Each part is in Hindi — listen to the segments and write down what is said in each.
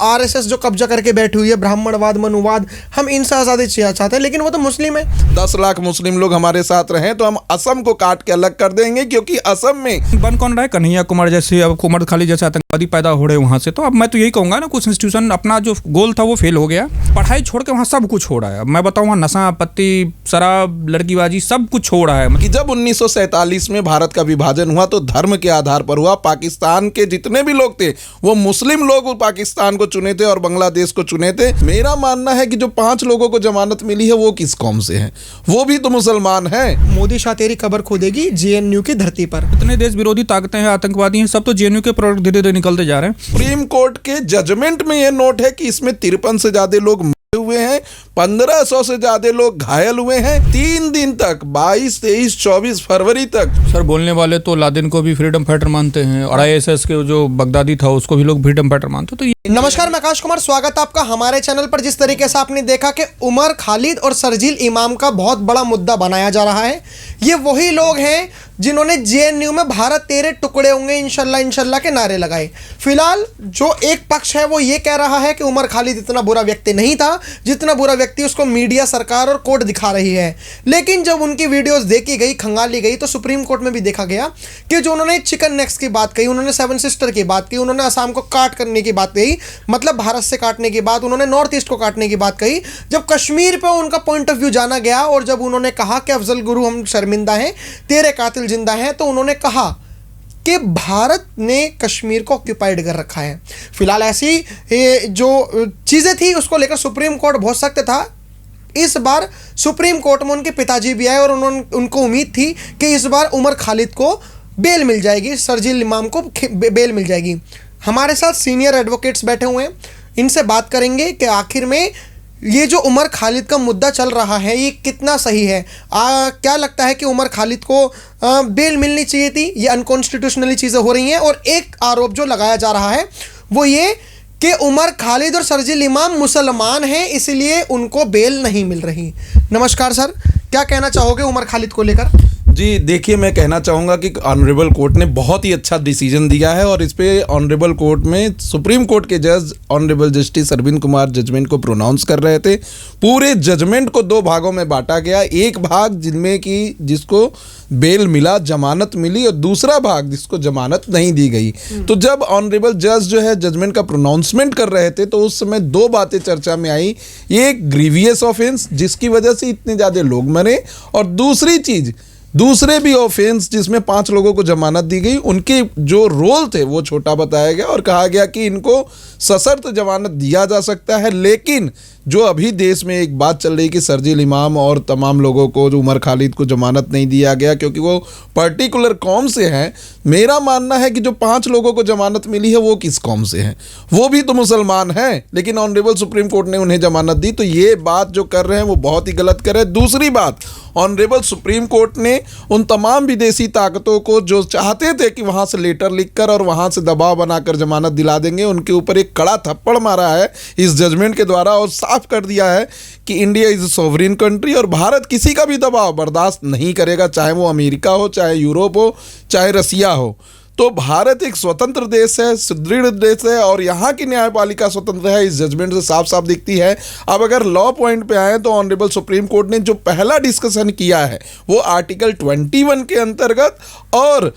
आरएसएस जो कब्जा करके बैठी हुई है, ब्राह्मणवाद, मनुवाद, हम इनसे आज़ादी चाहते हैं, लेकिन वो तो मुस्लिम है। 10 लाख मुस्लिम लोग हमारे साथ रहे तो हम असम को काट के अलग कर देंगे, क्योंकि असम में बन कौन रहा है? कन्हैया कुमार जैसे, अब उमर खालिद जैसे आतंकवादी पैदा हो रहे वहाँ से। तो अब मैं तो यही कहूँगा ना, कुछ इंस्टीट्यूशन अपना जो गोल था वो फेल हो गया, पढ़ाई छोड़ के वहाँ सब कुछ हो रहा है। मैं बताऊँ, वहाँ नशा पत्ती, शराब, लड़कीबाजी, सब कुछ हो रहा है। कि जब 1947 में भारत का विभाजन हुआ तो धर्म के आधार पर हुआ। पाकिस्तान के जितने भी लोग थे वो मुस्लिम लोग पाकिस्तान को चुने थे और बांग्लादेश को चुने थे। मेरा मानना है कि जो 5 लोगों को जमानत मिली है वो किस कौम से हैं? वो भी तो मुसलमान हैं। मोदी शाह तेरी कब्र खोदेगी जेएनयू की धरती पर। इतने देश विरोधी ताकतें हैं, आतंकवादी हैं, सब तो जेएनयू के प्रोडक्ट धीरे धीरे निकलते जा रहे हैं। सुप्रीम कोर्ट के जजमेंट में ये नोट है कि इसमें 53 से ज्यादा लोग हुए हैं, 1500 से ज्यादा लोग घायल हुए हैं। 3 दिन तक 22, 23, 24 फरवरी तक। सर, बोलने वाले तो लादेन को भी फ्रीडम फाइटर मानते हैं और आईएसआईएस के जो बगदादी था उसको भी लोग फ्रीडम फाइटर मानते हैं। तो नमस्कार, मैं आकाश कुमार, स्वागत है आपका हमारे चैनल पर। जिस तरीके से आपने देखा कि उमर खालिद और शरजील इमाम का बहुत बड़ा मुद्दा बनाया जा रहा है, ये वही लोग हैं जिन्होंने जेएनयू में भारत तेरे टुकड़े होंगे इंशाल्लाह इंशाल्लाह के नारे लगाए। फिलहाल जो एक पक्ष है वो ये कह रहा है कि उमर खालिद इतना बुरा व्यक्ति नहीं था जितना बुरा व्यक्ति उसको मीडिया, सरकार और कोर्ट दिखा रही है। लेकिन जब उनकी वीडियोस देखी गई, खंगाली गई, तो सुप्रीम कोर्ट में भी देखा गया कि जो उन्होंने चिकन नेक्स की बात कही, उन्होंने 7 सिस्टर की बात कही, उन्होंने असम को काट करने की बात कही, मतलब भारत से काटने की बात, उन्होंने नॉर्थ ईस्ट को काटने की बात कही। जब कश्मीर पर उनका पॉइंट ऑफ व्यू जाना गया और जब उन्होंने कहा कि अफजल गुरु हम शर्मिंदा हैं, तेरे कातिल जिंदा हैं, तो उन्होंने कहा कि भारत ने कश्मीर को ऑक्यूपाइड कर रखा है। फिलहाल ऐसी जो चीज़ें थी उसको लेकर सुप्रीम कोर्ट बहुत सख्त था। इस बार सुप्रीम कोर्ट में उनके पिताजी भी आए और उनको उम्मीद थी कि इस बार उमर खालिद को बेल मिल जाएगी, शरजील इमाम को बेल मिल जाएगी। हमारे साथ सीनियर एडवोकेट्स बैठे हुए हैं, इनसे बात करेंगे कि आखिर में ये जो उमर खालिद का मुद्दा चल रहा है ये कितना सही है। क्या लगता है कि उमर खालिद को बेल मिलनी चाहिए थी? ये अनकॉन्स्टिट्यूशनली चीज़ें हो रही हैं। और एक आरोप जो लगाया जा रहा है वो ये कि उमर खालिद और शरजील इमाम मुसलमान हैं, इसलिए उनको बेल नहीं मिल रही। नमस्कार सर, क्या कहना चाहोगे उमर खालिद को लेकर? जी देखिए, मैं कहना चाहूँगा कि ऑनरेबल कोर्ट ने बहुत ही अच्छा डिसीजन दिया है और इस पे ऑनरेबल कोर्ट में सुप्रीम कोर्ट के जज honourable justice Arvind Kumar judgement को प्रोनाउंस कर रहे थे। पूरे जजमेंट को 2 भागों में बांटा गया। एक भाग जिनमें कि जिसको बेल मिला, जमानत मिली, और दूसरा भाग जिसको जमानत नहीं दी गई। तो जब ऑनरेबल जज जो है जजमेंट का प्रोनाउंसमेंट कर रहे थे तो उस समय 2 बातें चर्चा में आई। एक ग्रीवियस ऑफेंस जिसकी वजह से इतने ज़्यादा लोग मरे, और दूसरी चीज़ दूसरे भी ऑफेंस जिसमें 5 लोगों को जमानत दी गई, उनके जो रोल थे वो छोटा बताया गया और कहा गया कि इनको सशर्त जमानत दिया जा सकता है। लेकिन जो अभी देश में एक बात चल रही कि शरजील इमाम और तमाम लोगों को, जो उमर खालिद को जमानत नहीं दिया गया क्योंकि वो पर्टिकुलर कौम से हैं, मेरा मानना है कि जो 5 लोगों को जमानत मिली है वो किस कौम से हैं? वो भी तो मुसलमान हैं, लेकिन ऑनरेबल सुप्रीम कोर्ट ने उन्हें जमानत दी। तो ये बात जो कर रहे हैं वो बहुत ही गलत कर रहे हैं। दूसरी बात, ऑनरेबल सुप्रीम कोर्ट ने उन तमाम विदेशी ताकतों को जो चाहते थे कि वहाँ से लेटर लिखकर और वहाँ से दबाव बनाकर जमानत दिला देंगे, उनके ऊपर एक कड़ा थप्पड़ मारा है इस जजमेंट के द्वारा और साफ कर दिया है कि India is a sovereign country और भारत किसी का भी दबाव बर्दाश्त नहीं करेगा, चाहे वो अमेरिका हो, चाहे यूरोप हो, चाहे रसिया हो। तो भारत एक स्वतंत्र देश है, सुदृढ़ देश है और यहाँ की न्यायपालिका स्वतंत्र है। इस जजमेंट से साफ साफ दिखती है। अब अगर लॉ पॉइंट पे आए तो ऑनरेबल सुप्रीम कोर्ट ने जो पहला डिस्कशन किया है वो आर्टिकल 21 के अंतर्गत और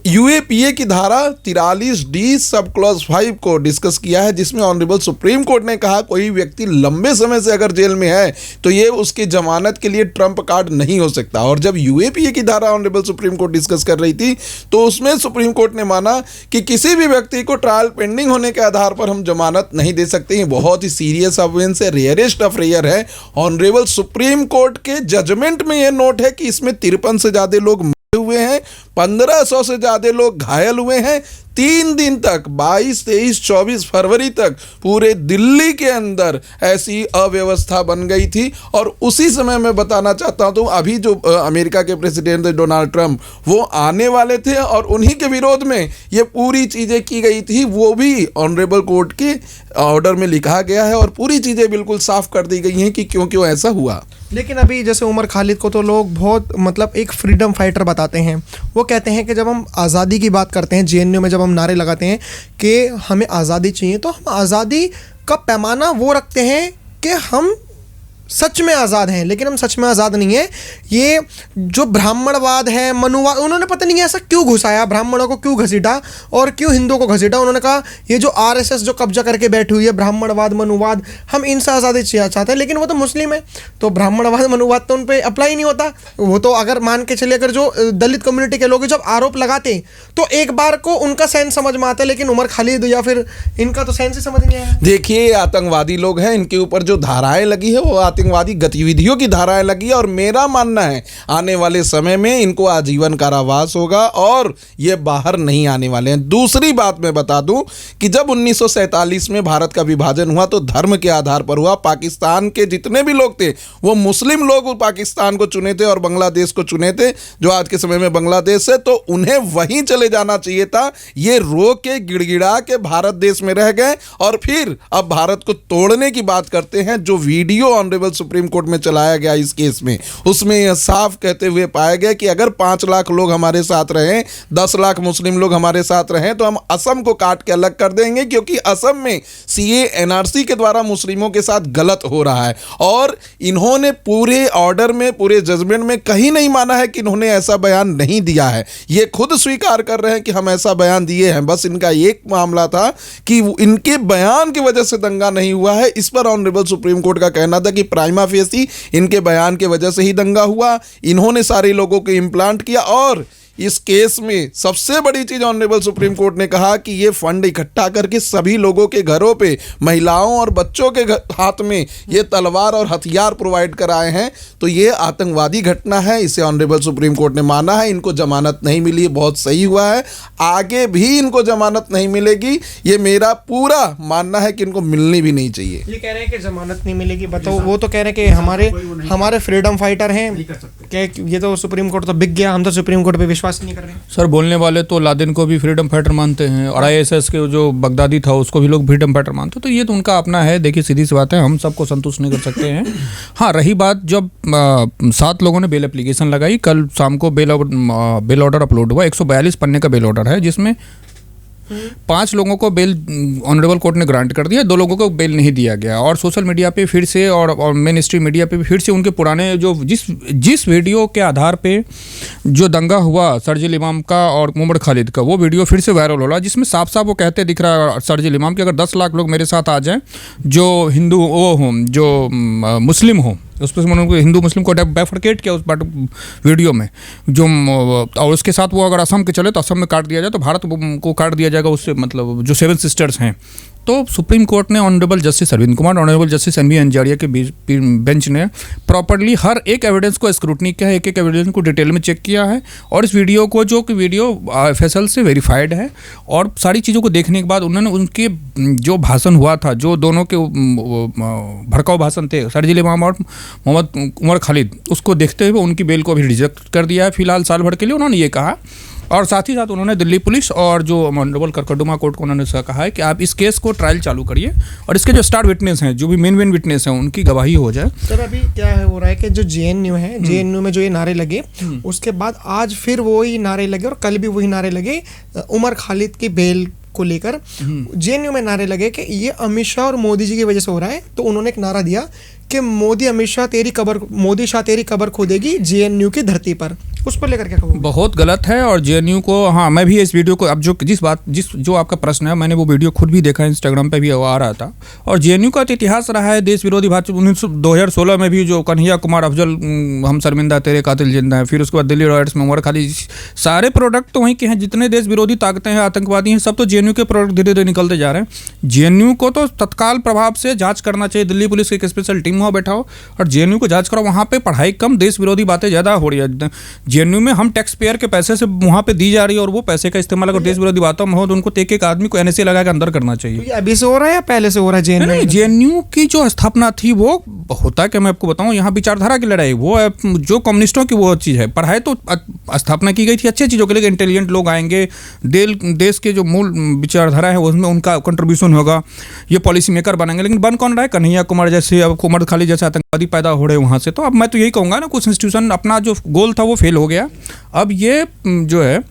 यूएपीए की धारा 43D सब क्लॉज 5 को डिस्कस किया है, जिसमें ऑनरेबल सुप्रीम कोर्ट ने कहा कोई व्यक्ति लंबे समय से अगर जेल में है तो ये उसकी जमानत के लिए ट्रम्प कार्ड नहीं हो सकता। और जब यूएपीए की धारा ऑनरेबल सुप्रीम कोर्ट डिस्कस कर रही थी तो उसमें सुप्रीम कोर्ट ने माना कि किसी भी व्यक्ति को ट्रायल पेंडिंग होने के आधार पर हम जमानत नहीं दे सकते। ये बहुत ही सीरियस ऑफेंस है, रेयरेस्ट ऑफ रेयर है। ऑनरेबल सुप्रीम कोर्ट के जजमेंट में यह नोट है कि इसमें 53 से ज्यादा लोग मरे हुए हैं, 1500 से ज्यादा लोग घायल हुए हैं। 3 दिन तक 22, 23, 24 फरवरी तक पूरे दिल्ली के अंदर ऐसी अव्यवस्था बन गई थी। और उसी समय मैं बताना चाहता हूं, तो अभी जो अमेरिका के प्रेसिडेंट डोनाल्ड ट्रंप वो आने वाले थे और उन्हीं के विरोध में ये पूरी चीज़ें की गई थी। वो भी ऑनरेबल कोर्ट के ऑर्डर में लिखा गया है और पूरी चीज़ें बिल्कुल साफ कर दी गई हैं कि क्यों क्यों ऐसा हुआ। लेकिन अभी जैसे उमर खालिद को तो लोग बहुत मतलब एक फ्रीडम फाइटर बताते हैं। वो कहते हैं कि जब हम आज़ादी की बात करते हैं, जेएनयू में जब हम नारे लगाते हैं कि हमें आज़ादी चाहिए, तो हम आज़ादी का पैमाना वो रखते हैं कि हम सच में आज़ाद हैं, लेकिन हम सच में आज़ाद नहीं हैं। ये जो ब्राह्मणवाद है, मनुवाद, उन्होंने पता नहीं ऐसा क्यों घुसाया, ब्राह्मणों को क्यों घसीटा और क्यों हिंदुओं को घसीटा। उन्होंने कहा ये जो आरएसएस जो कब्जा करके बैठी हुई है, ब्राह्मणवाद मनुवाद, हम इनसे आज़ादी चाहते हैं, लेकिन वो तो मुस्लिम है, तो ब्राह्मणवाद मनुवाद तो उन पर अप्लाई नहीं होता। वो तो अगर मान के चलिए, अगर जो दलित कम्युनिटी के लोग जब आरोप लगाते तो एक बार को उनका सेंस समझ में आता है, लेकिन उमर खालिद या फिर इनका तो सेंस ही समझ नहीं आया। देखिए, आतंकवादी लोग हैं, इनके ऊपर जो धाराएं लगी है वो आतंकवादी गतिविधियों की धाराएं लगी है, और मेरा मानना है आने वाले समय में इनको आजीवन कारावास होगा और ये बाहर नहीं आने वाले हैं। दूसरी बात मैं बता दूं कि जब 1947 में भारत का विभाजन हुआ तो धर्म के आधार पर हुआ। पाकिस्तान के जितने भी लोग थे वो मुस्लिम लोग पाकिस्तान को चुने थे और बांग्लादेश को चुने थे, जो आज के समय में बांग्लादेश है, तो उन्हें वहीं चले जाना चाहिए था। ये रो के गिड़गिड़ा के भारत देश में रह गए और फिर अब भारत को तोड़ने की बात करते हैं। जो वीडियो ऑनरेबल सुप्रीम कोर्ट में चलाया गया इस केस में, उसमें यह साफ कहते हुए पाया गया कि अगर 5 लाख लोग हमारे साथ रहें, 10 लाख मुस्लिम लोग हमारे साथ रहें, तो हम असम को काट के अलग कर देंगे, क्योंकि असम में सीए एनआरसी के द्वारा मुस्लिमों के साथ गलत हो रहा है। और इन्होंने पूरे ऑर्डर में, पूरे जजमेंट में कहीं नहीं माना है कि इन्होंने ऐसा बयान नहीं दिया है। ये खुद स्वीकार कर रहे हैं कि हम ऐसा बयान दिए हैं। बस इनका एक मामला था कि इनके बयान की वजह से दंगा नहीं हुआ है। इस पर ऑनरेबल सुप्रीम कोर्ट का कहना था कि प्राइमा फेसी इनके बयान की वजह से ही दंगा हुआ। इन्होंने सारे लोगों को इम्प्लांट किया। और इस केस में सबसे बड़ी चीज ऑनरेबल सुप्रीम कोर्ट ने कहा कि ये फंड इकट्ठा करके सभी लोगों के घरों पे, महिलाओं और बच्चों के हाथ में ये तलवार और हथियार प्रोवाइड कराए हैं। तो ये आतंकवादी घटना है, इसे ऑनरेबल सुप्रीम कोर्ट ने माना है। इनको जमानत नहीं मिली, बहुत सही हुआ है। आगे भी इनको जमानत नहीं मिलेगी, ये मेरा पूरा मानना है कि इनको मिलनी भी नहीं चाहिए। ये कह रहे हैं कि जमानत नहीं मिलेगी, बताओ। वो तो कह रहे हैं कि हमारे फ्रीडम फाइटर हैं, क्या ये तो सुप्रीम कोर्ट तो बिक गया, हम तो सुप्रीम कोर्ट पे विश्वास नहीं कर रहे हैं। सर, बोलने वाले तो लादेन को भी फ्रीडम फाइटर मानते हैं और आईएसएस के जो बगदादी था उसको भी लोग फ्रीडम फाइटर मानते हैं। तो ये तो उनका अपना है। देखिए, सीधी सी बात है, हम सबको संतुष्ट नहीं कर सकते हैं। हाँ, रही बात जब 7 लोगों ने बेल एप्लीकेशन लगाई, कल शाम को बेल ऑर्डर अपलोड हुआ। 142 पन्ने का बेल ऑर्डर है, जिसमें 5 लोगों को बेल ऑनरेबल कोर्ट ने ग्रांट कर दिया, 2 लोगों को बेल नहीं दिया गया। और सोशल मीडिया पे फिर से और मेन स्ट्रीम मीडिया पे भी फिर से उनके पुराने जो जिस वीडियो के आधार पे जो दंगा हुआ सरजील इमाम का और उमर खालिद का, वो वीडियो फिर से वायरल हो रहा, जिसमें साफ साफ वो कहते दिख रहा है सरजील इमाम कि अगर 10 लाख लोग मेरे साथ आ जाएं, जो हिंदू वो हों, जो मुस्लिम हों, उस पर उन्होंने हिंदू मुस्लिम को बाइफरकेट किया उस पार्ट वीडियो में, जो और उसके साथ वो अगर असम के चले तो असम में काट दिया जाए, तो भारत को काट दिया जाएगा उससे, मतलब जो 7 सिस्टर्स हैं। तो सुप्रीम कोर्ट ने honourable justice Arvind Kumar, honourable justice NV Anjaria के बेंच ने प्रॉपर्ली हर एक एविडेंस को स्क्रूटनी किया है, एक एक एविडेंस को डिटेल में चेक किया है। और इस वीडियो को, जो कि वीडियो FSL से वेरीफाइड है, और सारी चीज़ों को देखने के बाद उन्होंने उनके जो भाषण हुआ था, जो दोनों के भड़काऊ भाषण थे, सरजील इमाम और मोहम्मद उमर खालिद, उसको देखते हुए उनकी बेल को अभी रिजेक्ट कर दिया है फिलहाल साल भर के लिए, उन्होंने ये कहा। और साथ ही साथ उन्होंने दिल्ली पुलिस और जो ऑनरेबल करकटुमा कोर्ट को उन्होंने कहा है कि आप इस केस को ट्रायल चालू करिए और इसके जो स्टार विटनेस हैं, जो भी मेन विटनेस हैं, उनकी गवाही हो जाए। सर, अभी क्या है हो रहा है कि जो जेएनयू है, जेएनयू में जो ये नारे लगे, उसके बाद आज फिर वही नारे लगे और कल भी वही नारे लगे उमर खालिद की बेल को लेकर। जेएनयू में नारे लगे कि ये अमित शाह और मोदी जी की वजह से हो रहा है। तो उन्होंने एक नारा दिया कि मोदी शाह तेरी कब्र खोदेगी जेएनयू की धरती पर। उस पर लेकर क्या कहूँ? बहुत गलत है। और जेएनयू को, हाँ, मैं भी इस वीडियो को, अब जो आपका प्रश्न है, मैंने वो वीडियो खुद भी देखा, इंस्टाग्राम पे भी आ रहा था। और जेएनयू का तो इतिहास रहा है देश विरोधी भाषण। 2016 में भी जो कन्हैया कुमार अफजल, हम शर्मिंदा तेरे कातिल जिंदा है, फिर उसके बाद दिल्ली रॉयट्स में उमर खालिद, सारे प्रोडक्ट तो वहीं के हैं। जितने देश विरोधी ताकतें हैं, आतंकवादी हैं, सब तो जेएनयू के प्रोडक्ट धीरे धीरे निकलते जा रहे हैं। जेएनयू को तो तत्काल प्रभाव से जांच करना चाहिए। दिल्ली पुलिस की एक स्पेशल टीम वहाँ बैठाओ और जेएनयू को जांच करो। वहाँ पे पढ़ाई कम, देश विरोधी बातें ज़्यादा हो रही है। जेएनयू में हम टैक्स पेयर के पैसे से वहाँ पे दी जा रही है, और वो पैसे का इस्तेमाल अगर देश विरोधी बातों में हो तो उनको एक आदमी को NSA लगा के अंदर करना चाहिए। अभी से हो रहा है या पहले से हो रहा है? नहीं, जेएनयू की जो स्थापना थी वो होता कि मैं आपको बताऊं, यहाँ विचारधारा की लड़ाई, वो जो कम्युनिस्टों की वो चीज़ है। पढ़ाई तो स्थापना की गई थी अच्छी चीज़ों के लिए, इंटेलिजेंट लोग आएंगे, देश के जो मूल विचारधारा है उसमें उनका कंट्रीब्यूशन होगा, ये पॉलिसी मेकर बनेंगे। लेकिन बन कौन रहा है? कन्हैया कुमार जैसे, अब उमर खालिद जैसे आतंकवादी आतंकवादी पैदा हो रहे वहाँ से। तो अब मैं तो यही कहूँगा ना, कुछ इंस्टीट्यूशन अपना जो गोल था वो फेल हो गया। अब ये जो है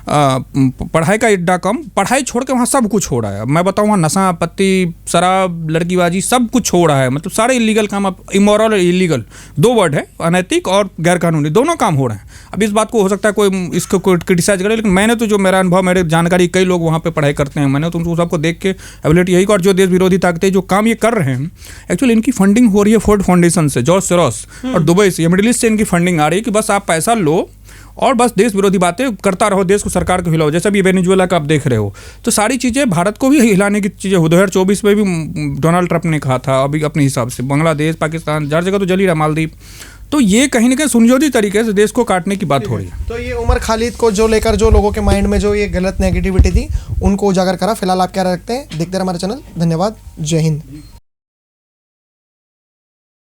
पढ़ाई का अड्डा कम, पढ़ाई छोड़ के वहाँ सब कुछ हो रहा है। मैं बताऊँ वहाँ नशा पत्ती शराब लड़कीबाजी सब कुछ हो रहा है। मतलब सारे इलीगल काम, अब इमोरल और इलीगल दो वर्ड है, अनैतिक और गैरकानूनी, दोनों काम हो रहे हैं। अब इस बात को हो सकता है कोई इसको कोई क्रिटिसाइज करे, लेकिन मैंने तो जो मेरा अनुभव, मेरे जानकारी, कई लोग वहाँ पे पढ़ाई करते हैं, मैंने तो उनको सबको देख के एबिलिटी यही, और जो देश विरोधी ताकतें जो काम ये कर रहे हैं, एक्चुअली इनकी फंडिंग हो रही है फोर्ड फाउंडेशन से, जॉर्ज सोरोस और दुबई से, मिडिल ईस्ट से इनकी फंडिंग आ रही है कि बस आप पैसा लो और बस देश विरोधी बातें करता रहो, देश को, सरकार को हिलाओ। जैसे अभी वेनेजुएला का आप देख रहे हो, तो सारी चीज़ें भारत को भी हिलाने की चीज़ें 2024 में भी डोनाल्ड ट्रंप ने कहा था। अभी अपने हिसाब से बांग्लादेश, पाकिस्तान, हर जगह तो जल ही रहा, मालदीव। तो ये कहीं ना कहीं सुनियोजित तरीके से देश को काटने की बात हो रही है। तो ये उमर खालिद को जो लेकर जो लोगों के माइंड में जो ये गलत नेगेटिविटी थी, उनको उजागर करा। फिलहाल आप क्या रखते हैं, देखते रहे हमारे चैनल। धन्यवाद, जय हिंद।